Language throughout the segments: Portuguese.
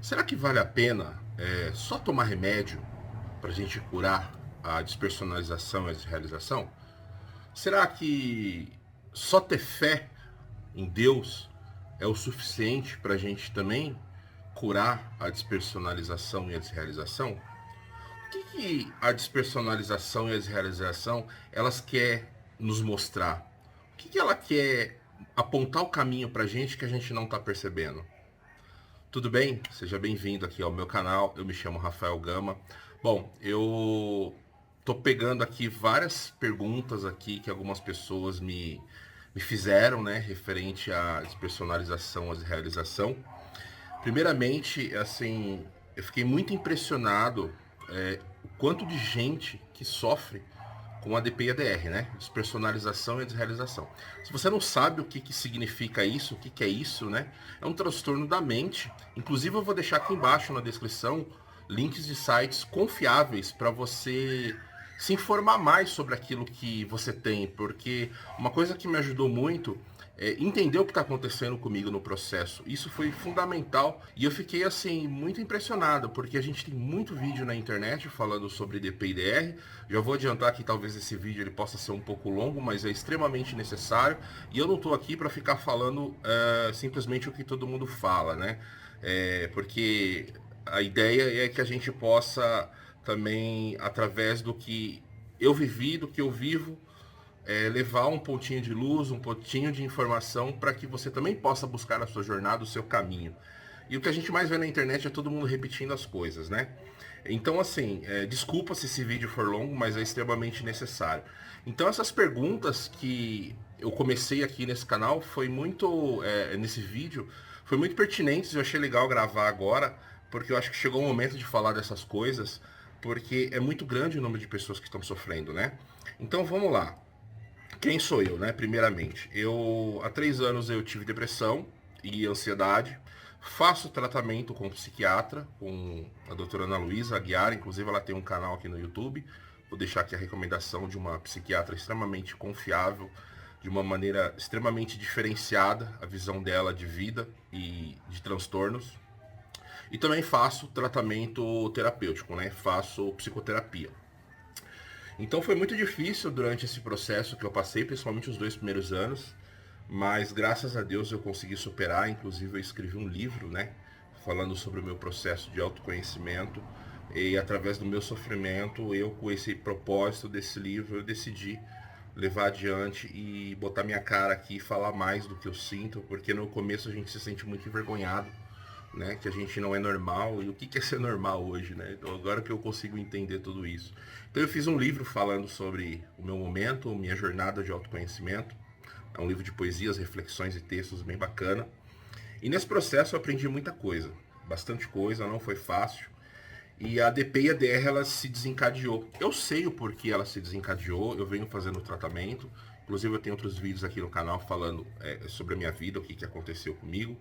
Será que vale a pena só tomar remédio para a gente curar a despersonalização e a desrealização? Será que só ter fé em Deus é o suficiente para a gente também curar a despersonalização e a desrealização? O que a despersonalização e a desrealização elas querem nos mostrar? O que ela quer apontar o caminho para a gente que a gente não está percebendo? Tudo bem? Seja bem-vindo aqui ao meu canal. Eu me chamo Rafael Gama. Bom, eu tô pegando aqui várias perguntas aqui que algumas pessoas me fizeram, né, referente à despersonalização, à desrealização. Primeiramente, assim, eu fiquei muito impressionado o quanto de gente que sofre com a DP e a DR, né? Despersonalização e desrealização. Se você não sabe o que significa isso, o que é isso, né? É um transtorno da mente. Inclusive, eu vou deixar aqui embaixo na descrição links de sites confiáveis para você se informar mais sobre aquilo que você tem, porque uma coisa que me ajudou muito entender o que está acontecendo comigo no processo. Isso foi fundamental e eu fiquei assim muito impressionado, porque a gente tem muito vídeo na internet falando sobre DP e DR. Já vou adiantar que talvez esse vídeo ele possa ser um pouco longo, mas é extremamente necessário e eu não estou aqui para ficar falando simplesmente o que todo mundo fala, né? Porque a ideia é que a gente possa também, através do que eu vivi, do que eu vivo, levar um pontinho de luz, um pontinho de informação para que você também possa buscar a sua jornada, o seu caminho. E o que a gente mais vê na internet é todo mundo repetindo as coisas, né? Então, assim, desculpa se esse vídeo for longo, mas é extremamente necessário. Então, essas perguntas que eu comecei aqui nesse canal foi muito, nesse vídeo, foi muito pertinentes. Eu achei legal gravar agora, porque eu acho que chegou o momento de falar dessas coisas, porque é muito grande o número de pessoas que estão sofrendo, né? Então, vamos lá. Quem sou eu, né? Primeiramente, há 3 anos eu tive depressão e ansiedade. Faço tratamento com psiquiatra, com a doutora Ana Luísa Aguiar, inclusive ela tem um canal aqui no YouTube. Vou deixar aqui a recomendação de uma psiquiatra extremamente confiável, de uma maneira extremamente diferenciada, a visão dela de vida e de transtornos. E também faço tratamento terapêutico, né? Faço psicoterapia. Então foi muito difícil durante esse processo que eu passei, principalmente os 2 primeiros anos, mas graças a Deus eu consegui superar. Inclusive eu escrevi um livro, né, falando sobre o meu processo de autoconhecimento, e através do meu sofrimento, eu com esse propósito desse livro, eu decidi levar adiante e botar minha cara aqui e falar mais do que eu sinto, porque no começo a gente se sente muito envergonhado, né, que a gente não é normal. E o que é ser normal hoje, né? Então agora que eu consigo entender tudo isso. Então eu fiz um livro falando sobre o meu momento, minha jornada de autoconhecimento. É um livro de poesias, reflexões e textos bem bacana. E nesse processo eu aprendi muita coisa, bastante coisa, não foi fácil. E a DP e a DR ela se desencadeou. Eu sei o porquê ela se desencadeou, eu venho fazendo o tratamento. Inclusive eu tenho outros vídeos aqui no canal falando sobre a minha vida, o que aconteceu comigo,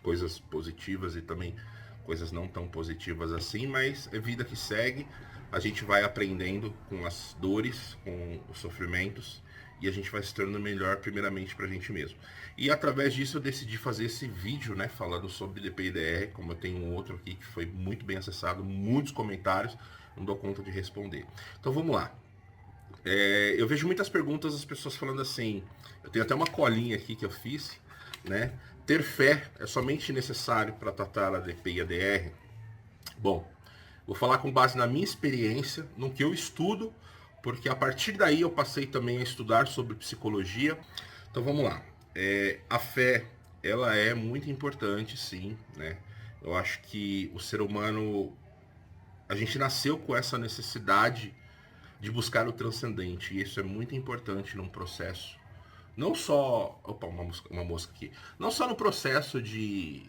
coisas positivas e também coisas não tão positivas assim, mas é vida que segue. A gente vai aprendendo com as dores, com os sofrimentos, e a gente vai se tornando melhor primeiramente pra gente mesmo. E através disso eu decidi fazer esse vídeo, né, falando sobre DPIDR, como eu tenho um outro aqui que foi muito bem acessado, muitos comentários, não dou conta de responder. Então vamos lá. Eu vejo muitas perguntas das pessoas falando assim, eu tenho até uma colinha aqui que eu fiz, né? Ter fé é somente necessário para tratar a DP e a DR? Bom, vou falar com base na minha experiência, no que eu estudo, porque a partir daí eu passei também a estudar sobre psicologia. Então vamos lá. A fé, ela é muito importante, sim, né? Eu acho que o ser humano, a gente nasceu com essa necessidade de buscar o transcendente, e isso é muito importante num processo. Não só. Opa, uma mosca aqui. Não só no processo de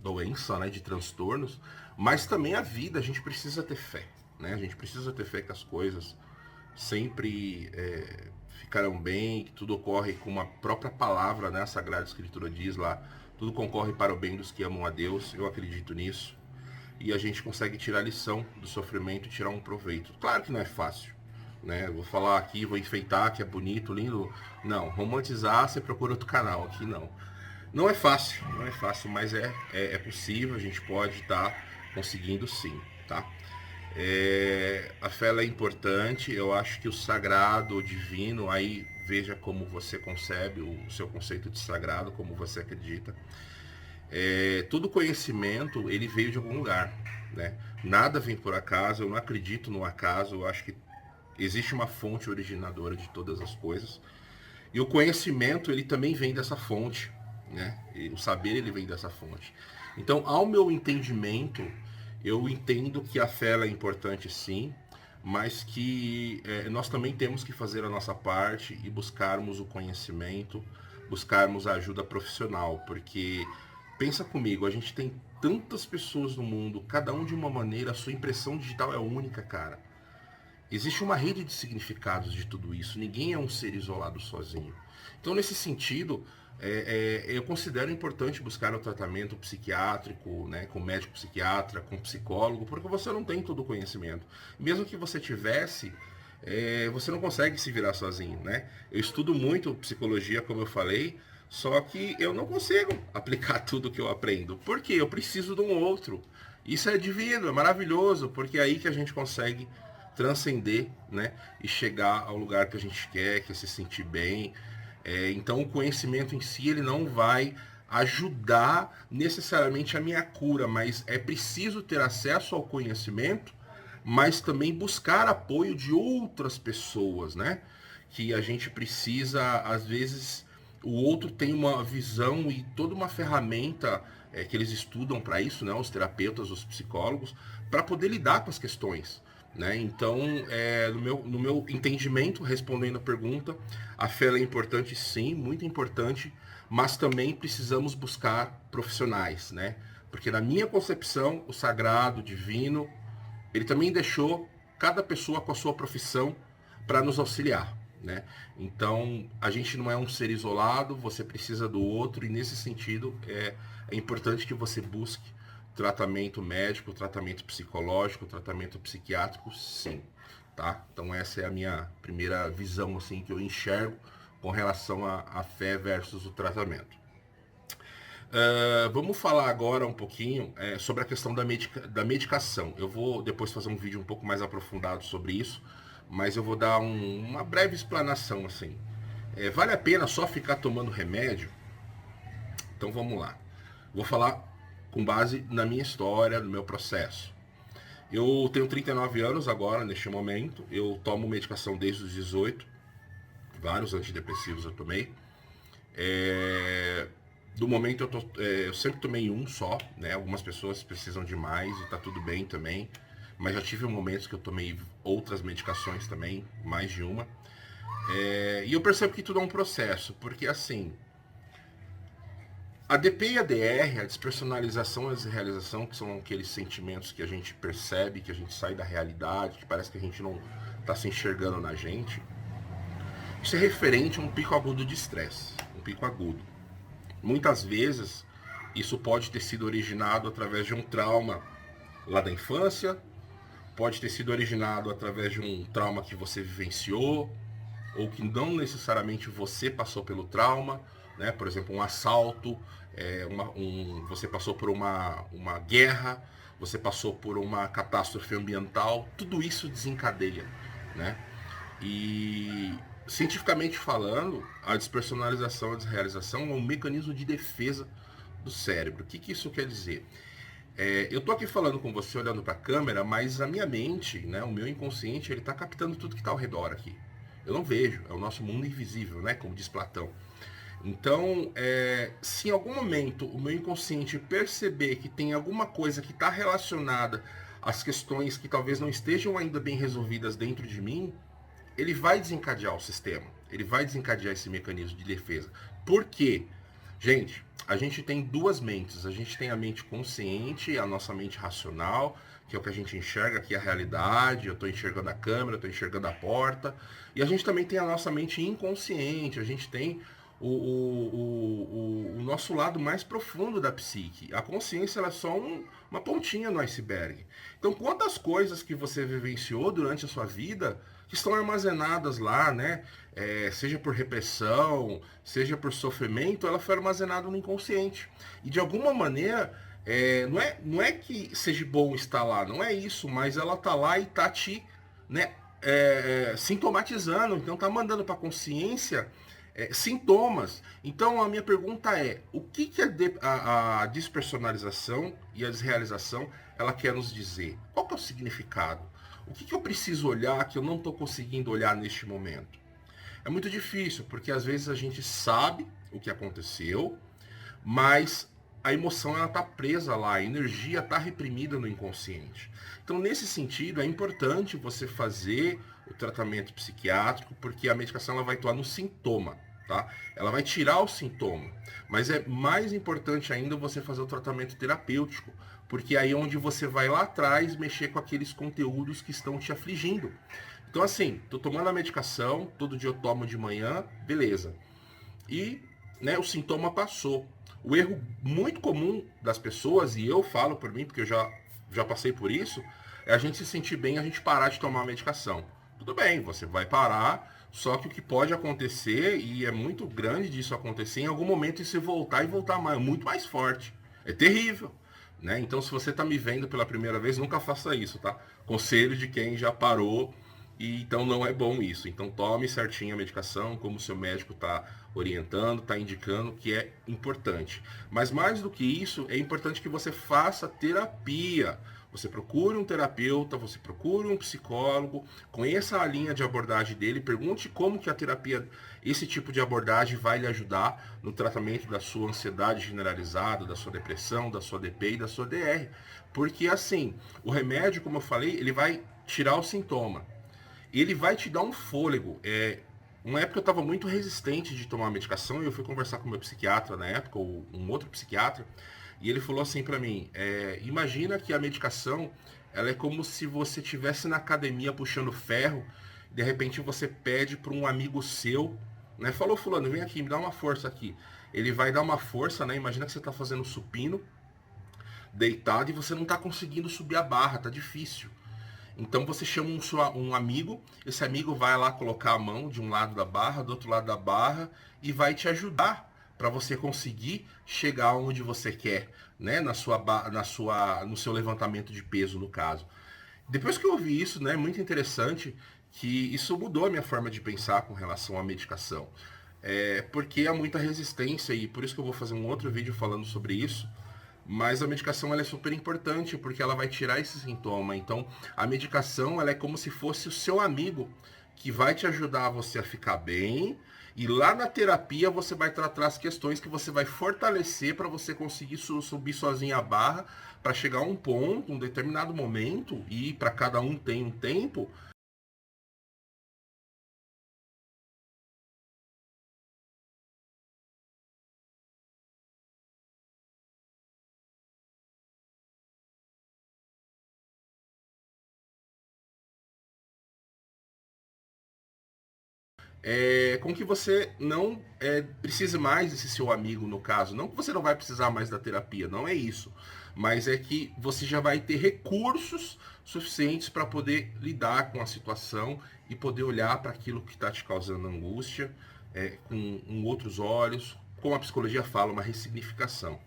doença, né, de transtornos, mas também a vida. A gente precisa ter fé, né? A gente precisa ter fé que as coisas sempre ficarão bem, que tudo ocorre com uma própria palavra, né? A Sagrada Escritura diz lá: tudo concorre para o bem dos que amam a Deus. Eu acredito nisso. E a gente consegue tirar a lição do sofrimento e tirar um proveito. Claro que não é fácil, né? Vou falar aqui, vou enfeitar que é bonito, lindo. Não, romantizar, você procura outro canal, aqui não. não é fácil, mas é possível, a gente pode estar conseguindo sim, tá? A fé ela é importante, eu acho que o sagrado, o divino, aí veja como você concebe o seu conceito de sagrado, como você acredita. Todo conhecimento, ele veio de algum lugar, né? Nada vem por acaso, eu não acredito no acaso, eu acho que existe uma fonte originadora de todas as coisas. E o conhecimento, ele também vem dessa fonte, né? E o saber, ele vem dessa fonte. Então, ao meu entendimento, eu entendo que a fé é importante sim, mas que nós também temos que fazer a nossa parte e buscarmos o conhecimento, buscarmos a ajuda profissional, porque pensa comigo, a gente tem tantas pessoas no mundo, cada um de uma maneira, a sua impressão digital é única, cara. Existe uma rede de significados de tudo isso. Ninguém é um ser isolado sozinho. Então, nesse sentido, eu considero importante buscar o tratamento psiquiátrico, né, com médico psiquiatra, com psicólogo, porque você não tem todo o conhecimento. Mesmo que você tivesse, você não consegue se virar sozinho, né? Eu estudo muito psicologia, como eu falei, só que eu não consigo aplicar tudo que eu aprendo. Por quê? Eu preciso de um outro. Isso é divino, é maravilhoso, porque é aí que a gente consegue transcender, né, e chegar ao lugar que a gente quer, que é se sentir bem. Então o conhecimento em si ele não vai ajudar necessariamente a minha cura, mas é preciso ter acesso ao conhecimento, mas também buscar apoio de outras pessoas, né? Que a gente precisa, às vezes, o outro tem uma visão e toda uma ferramenta que eles estudam para isso, né? Os terapeutas, os psicólogos, para poder lidar com as questões. Né? Então, no meu entendimento, respondendo a pergunta, a fé é importante sim, muito importante, mas também precisamos buscar profissionais, né? Porque na minha concepção, o sagrado, o divino, ele também deixou cada pessoa com a sua profissão para nos auxiliar, né? Então, a gente não é um ser isolado, você precisa do outro, e nesse sentido, é importante que você busque tratamento médico, tratamento psicológico, tratamento psiquiátrico, sim, tá? Então essa é a minha primeira visão, assim, que eu enxergo com relação à fé versus o tratamento. Vamos falar agora um pouquinho sobre a questão da medicação. Eu vou depois fazer um vídeo um pouco mais aprofundado sobre isso, mas eu vou dar uma breve explanação, assim. Vale a pena só ficar tomando remédio? Então vamos lá. Vou falar com base na minha história, no meu processo. Eu tenho 39 anos agora, neste momento. Eu tomo medicação desde os 18. Vários antidepressivos eu tomei. Do momento eu sempre tomei um só, né? Algumas pessoas precisam de mais e tá tudo bem também. Mas já tive momentos que eu tomei outras medicações também, mais de uma. E eu percebo que tudo é um processo, porque assim, a DP e a DR, a despersonalização e a desrealização, que são aqueles sentimentos que a gente percebe, que a gente sai da realidade, que parece que a gente não está se enxergando na gente, isso é referente a um pico agudo de estresse, um pico agudo. Muitas vezes, isso pode ter sido originado através de um trauma lá da infância, pode ter sido originado através de um trauma que você vivenciou, ou que não necessariamente você passou pelo trauma, né? Por exemplo, um assalto, você passou por uma guerra, você passou por uma catástrofe ambiental, tudo isso desencadeia, né? E cientificamente falando, a despersonalização, a desrealização é um mecanismo de defesa do cérebro. O que isso quer dizer? Eu tô aqui falando com você, olhando para a câmera, mas a minha mente, né, o meu inconsciente, ele está captando tudo que está ao redor aqui. Eu não vejo, é o nosso mundo invisível, né, como diz Platão. Então, se em algum momento o meu inconsciente perceber que tem alguma coisa que está relacionada às questões que talvez não estejam ainda bem resolvidas dentro de mim, ele vai desencadear o sistema, ele vai desencadear esse mecanismo de defesa. Por quê? Gente, a gente tem duas mentes. A gente tem a mente consciente, a nossa mente racional, que é o que a gente enxerga aqui, a realidade. Eu estou enxergando a câmera, estou enxergando a porta. E a gente também tem a nossa mente inconsciente. A gente tem o nosso lado mais profundo da psique. A consciência ela é só uma pontinha no iceberg. Então, quantas coisas que você vivenciou durante a sua vida que estão armazenadas lá, né? Seja por repressão, seja por sofrimento, ela foi armazenada no inconsciente. E de alguma maneira, não é que seja bom estar lá, não é isso, mas ela tá lá e tá te, né, sintomatizando, então tá mandando para a consciência sintomas. Então a minha pergunta é, o que, que a despersonalização e a desrealização ela quer nos dizer? Qual que é o significado? O que, que eu preciso olhar que eu não estou conseguindo olhar neste momento? É muito difícil, porque às vezes a gente sabe o que aconteceu, mas a emoção ela está presa lá, a energia está reprimida no inconsciente. Então, nesse sentido, é importante você fazer o tratamento psiquiátrico, porque a medicação ela vai atuar no sintoma, tá? Ela vai tirar o sintoma, mas é mais importante ainda você fazer o tratamento terapêutico, porque aí é onde você vai lá atrás mexer com aqueles conteúdos que estão te afligindo. Então, assim, tô tomando a medicação, todo dia eu tomo de manhã, beleza. E, né, o sintoma passou. O erro muito comum das pessoas, e eu falo por mim, porque eu já passei por isso, é a gente se sentir bem, a gente parar de tomar a medicação. Tudo bem, você vai parar, só que o que pode acontecer, e é muito grande disso acontecer, em algum momento isso voltar e voltar mais, muito mais forte. É terrível. Né? Então, se você está me vendo pela primeira vez, nunca faça isso, tá? Conselho de quem já parou, e então não é bom isso. Então, tome certinho a medicação, como o seu médico está orientando, está indicando, que é importante. Mas mais do que isso, é importante que você faça terapia. Você procure um terapeuta, você procure um psicólogo, conheça a linha de abordagem dele, pergunte como que a terapia, esse tipo de abordagem vai lhe ajudar no tratamento da sua ansiedade generalizada, da sua depressão, da sua DP e da sua DR. Porque assim, o remédio, como eu falei, ele vai tirar o sintoma. Ele vai te dar um fôlego. Uma época eu estava muito resistente de tomar medicação e eu fui conversar com meu psiquiatra na época, ou um outro psiquiatra, e ele falou assim para mim, imagina que a medicação ela é como se você estivesse na academia puxando ferro, de repente você pede para um amigo seu, né? Falou, fulano, vem aqui, me dá uma força aqui. Ele vai dar uma força, né? Imagina que você está fazendo supino, deitado, e você não está conseguindo subir a barra, tá difícil. Então você chama um amigo, esse amigo vai lá colocar a mão de um lado da barra, do outro lado da barra, e vai te ajudar para você conseguir chegar onde você quer, né? No seu levantamento de peso, no caso. Depois que eu ouvi isso, né, muito interessante, que isso mudou a minha forma de pensar com relação à medicação. Porque há muita resistência, e por isso que eu vou fazer um outro vídeo falando sobre isso. Mas a medicação ela é super importante porque ela vai tirar esse sintoma. Então, a medicação ela é como se fosse o seu amigo que vai te ajudar você a ficar bem. E lá na terapia você vai tratar as questões que você vai fortalecer para você conseguir subir sozinho a barra para chegar a um ponto, um determinado momento, e para cada um tem um tempo. Com que você não precise mais desse seu amigo, no caso. Não que você não vai precisar mais da terapia, não é isso. Mas é que você já vai ter recursos suficientes para poder lidar com a situação e poder olhar para aquilo que está te causando angústia com outros olhos. Como a psicologia fala, uma ressignificação.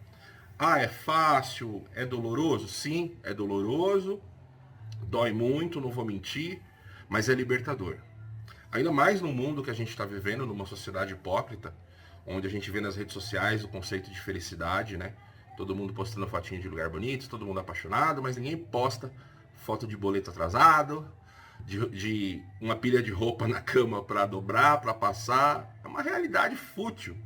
Ah, é fácil? É doloroso? Sim, é doloroso. Dói muito, não vou mentir, mas é libertador. Ainda mais no mundo que a gente está vivendo, numa sociedade hipócrita, onde a gente vê nas redes sociais o conceito de felicidade, né? Todo mundo postando fotinha de lugar bonito, todo mundo apaixonado, mas ninguém posta foto de boleto atrasado, de uma pilha de roupa na cama para dobrar, para passar. É uma realidade fútil,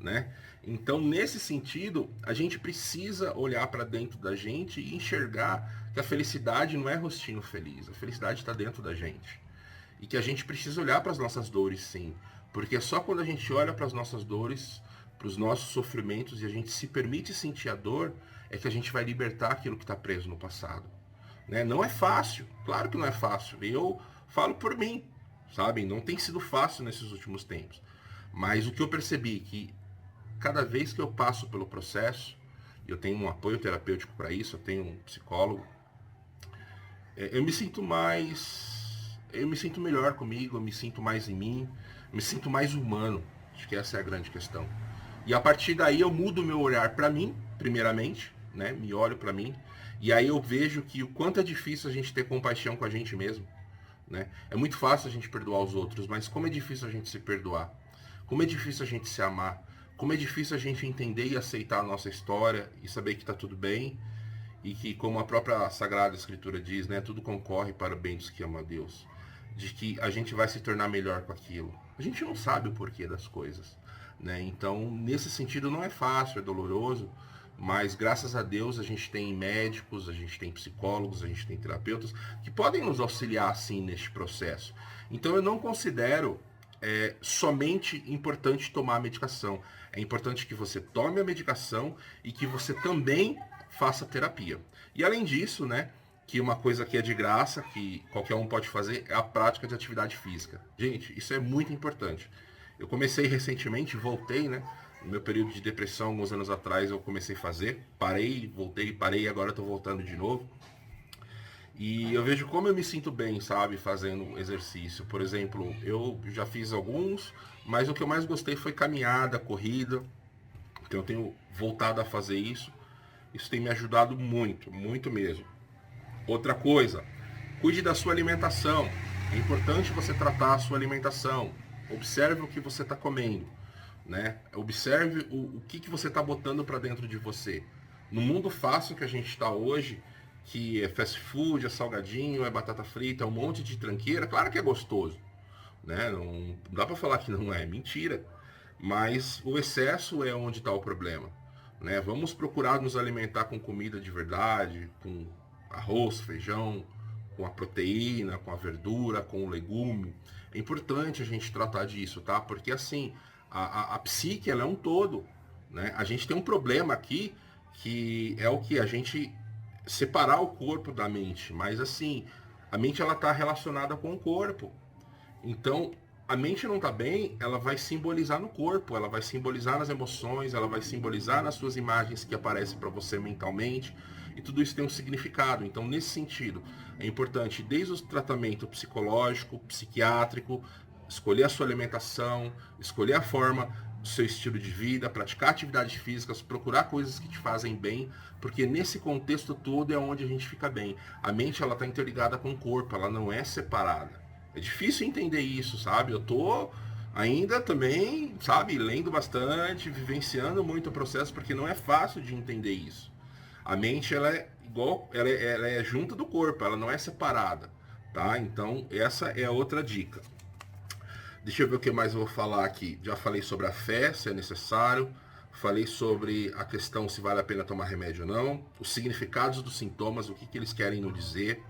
né? Então, nesse sentido, a gente precisa olhar para dentro da gente e enxergar que a felicidade não é rostinho feliz, a felicidade está dentro da gente. E que a gente precisa olhar para as nossas dores, sim. Porque é só quando a gente olha para as nossas dores, para os nossos sofrimentos, e a gente se permite sentir a dor, é que a gente vai libertar aquilo que está preso no passado. Né? Não é fácil, claro que não é fácil. Eu falo por mim, sabe? Não tem sido fácil nesses últimos tempos. Mas o que eu percebi é que cada vez que eu passo pelo processo, eu tenho um apoio terapêutico para isso, eu tenho um psicólogo, eu me sinto mais, eu me sinto melhor comigo, eu me sinto mais em mim, me sinto mais humano. Acho que essa é a grande questão. E a partir daí eu mudo o meu olhar para mim, primeiramente, né? Me olho para mim, e aí eu vejo que o quanto é difícil a gente ter compaixão com a gente mesmo, né? É muito fácil a gente perdoar os outros, mas como é difícil a gente se perdoar. Como é difícil a gente se amar. Como é difícil a gente entender e aceitar a nossa história e saber que está tudo bem e que, como a própria Sagrada Escritura diz, né, tudo concorre para o bem dos que amam a Deus. De que a gente vai se tornar melhor com aquilo. A gente não sabe o porquê das coisas, né? Então, nesse sentido, não é fácil, é doloroso, mas graças a Deus a gente tem médicos, a gente tem psicólogos, a gente tem terapeutas que podem nos auxiliar assim neste processo. Então, eu não considero somente importante tomar a medicação. É importante que você tome a medicação e que você também faça terapia. E além disso, né, que uma coisa que é de graça, que qualquer um pode fazer, é a prática de atividade física. Gente, isso é muito importante. Eu comecei recentemente, voltei, né? No meu período de depressão, alguns anos atrás, eu comecei a fazer. Parei, voltei, parei, agora estou voltando de novo. E eu vejo como eu me sinto bem, sabe, fazendo exercício. Por exemplo, eu já fiz alguns, mas o que eu mais gostei foi caminhada, corrida. Então eu tenho voltado a fazer isso. Isso tem me ajudado muito, muito mesmo. Outra coisa, cuide da sua alimentação. É importante você tratar a sua alimentação. Observe o que você está comendo, né? Observe o que você está botando para dentro de você. No mundo fácil que a gente está hoje, que é fast food, é salgadinho, é batata frita, é um monte de tranqueira, claro que é gostoso, né? Não dá para falar que não é, mentira. Mas o excesso é onde está o problema, né? Vamos procurar nos alimentar com comida de verdade, com arroz, feijão, com a proteína, com a verdura, com o legume. É importante a gente tratar disso, tá? Porque assim, a psique ela é um todo, né? A gente tem um problema aqui que é o que a gente separar o corpo da mente, mas assim, a mente ela está relacionada com o corpo. Então, a mente não está bem, ela vai simbolizar no corpo, ela vai simbolizar nas emoções, ela vai simbolizar nas suas imagens que aparecem para você mentalmente, e tudo isso tem um significado. Então, nesse sentido, é importante, desde o tratamento psicológico, psiquiátrico, escolher a sua alimentação, escolher a forma do seu estilo de vida, praticar atividades físicas, procurar coisas que te fazem bem, porque nesse contexto todo é onde a gente fica bem. A mente ela está interligada com o corpo, ela não é separada. É difícil entender isso, sabe? Eu tô ainda também, sabe, lendo bastante, vivenciando muito o processo, porque não é fácil de entender isso. A mente, ela é igual, ela é junta do corpo, ela não é separada, tá? Então, essa é a outra dica. Deixa eu ver o que mais eu vou falar aqui. Já falei sobre a fé, se é necessário. Falei sobre a questão se vale a pena tomar remédio ou não. Os significados dos sintomas, o que eles querem nos dizer.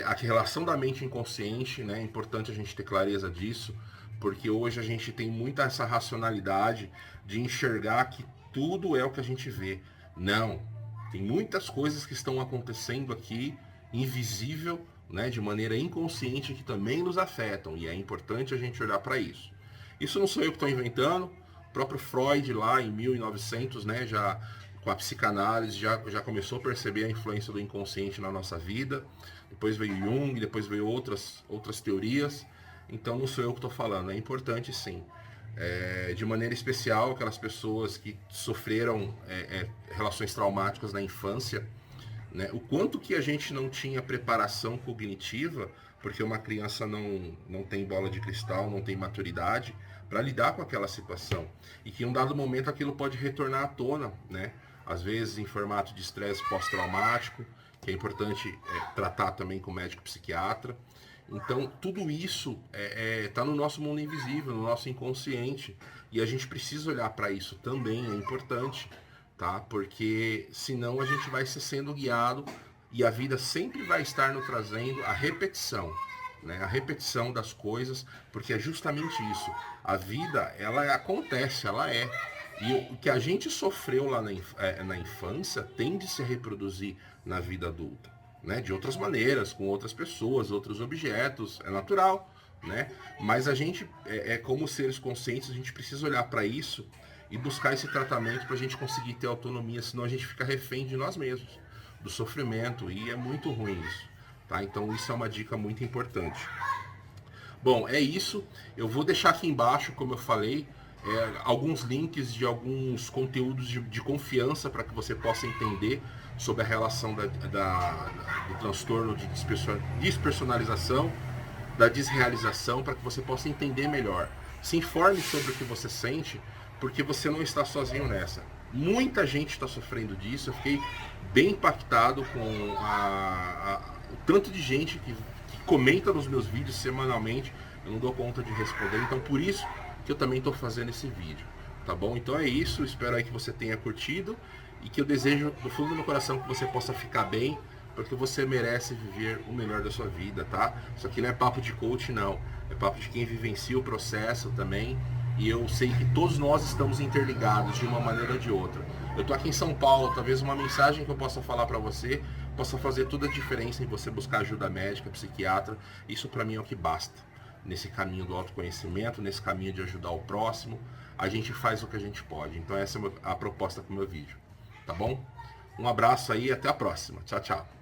A relação da mente inconsciente, né? É importante a gente ter clareza disso, porque hoje a gente tem muita essa racionalidade de enxergar que tudo é o que a gente vê. Não, tem muitas coisas que estão acontecendo aqui, invisível, né? De maneira inconsciente, que também nos afetam, e é importante a gente olhar para isso. Isso não sou eu que estou inventando, o próprio Freud lá em 1900, né? Já com a psicanálise já começou a perceber a influência do inconsciente na nossa vida. Depois veio Jung, depois veio outras teorias. Então não sou eu que estou falando, é importante sim. De maneira especial, aquelas pessoas que sofreram relações traumáticas na infância, né? O quanto que a gente não tinha preparação cognitiva, porque uma criança não tem bola de cristal, não tem maturidade, para lidar com aquela situação. E que em um dado momento aquilo pode retornar à tona, né? Às vezes em formato de estresse pós-traumático, que é importante tratar também com o médico psiquiatra. Então, tudo isso está no nosso mundo invisível, no nosso inconsciente. E a gente precisa olhar para isso também, é importante, tá? Porque senão a gente vai ser sendo guiado e a vida sempre vai estar nos trazendo a repetição, né? A repetição das coisas, porque é justamente isso. A vida, ela acontece, ela é. E o que a gente sofreu lá na infância tende a se reproduzir na vida adulta, né? De outras maneiras, com outras pessoas, outros objetos, é natural, né? Mas a gente, como seres conscientes, a gente precisa olhar para isso e buscar esse tratamento para a gente conseguir ter autonomia, senão a gente fica refém de nós mesmos, do sofrimento, e é muito ruim isso, tá? Então isso é uma dica muito importante. Bom, é isso. Eu vou deixar aqui embaixo, como eu falei, alguns links de alguns conteúdos de confiança para que você possa entender sobre a relação do transtorno de despersonalização, da desrealização, para que você possa entender melhor. Se informe sobre o que você sente, porque você não está sozinho nessa. Muita gente está sofrendo disso. Eu fiquei bem impactado com o tanto de gente que comenta nos meus vídeos semanalmente. Eu não dou conta de responder, então por isso que eu também estou fazendo esse vídeo, tá bom? Então é isso, espero aí que você tenha curtido e que eu desejo do fundo do meu coração que você possa ficar bem, porque você merece viver o melhor da sua vida, tá? Isso aqui não é papo de coach, não. É papo de quem vivencia o processo também, e eu sei que todos nós estamos interligados de uma maneira ou de outra. Eu tô aqui em São Paulo, talvez uma mensagem que eu possa falar para você possa fazer toda a diferença em você buscar ajuda médica, psiquiatra. Isso para mim é o que basta. Nesse caminho do autoconhecimento, nesse caminho de ajudar o próximo, a gente faz o que a gente pode. Então essa é a proposta com o meu vídeo, tá bom? Um abraço aí e até a próxima. Tchau, tchau.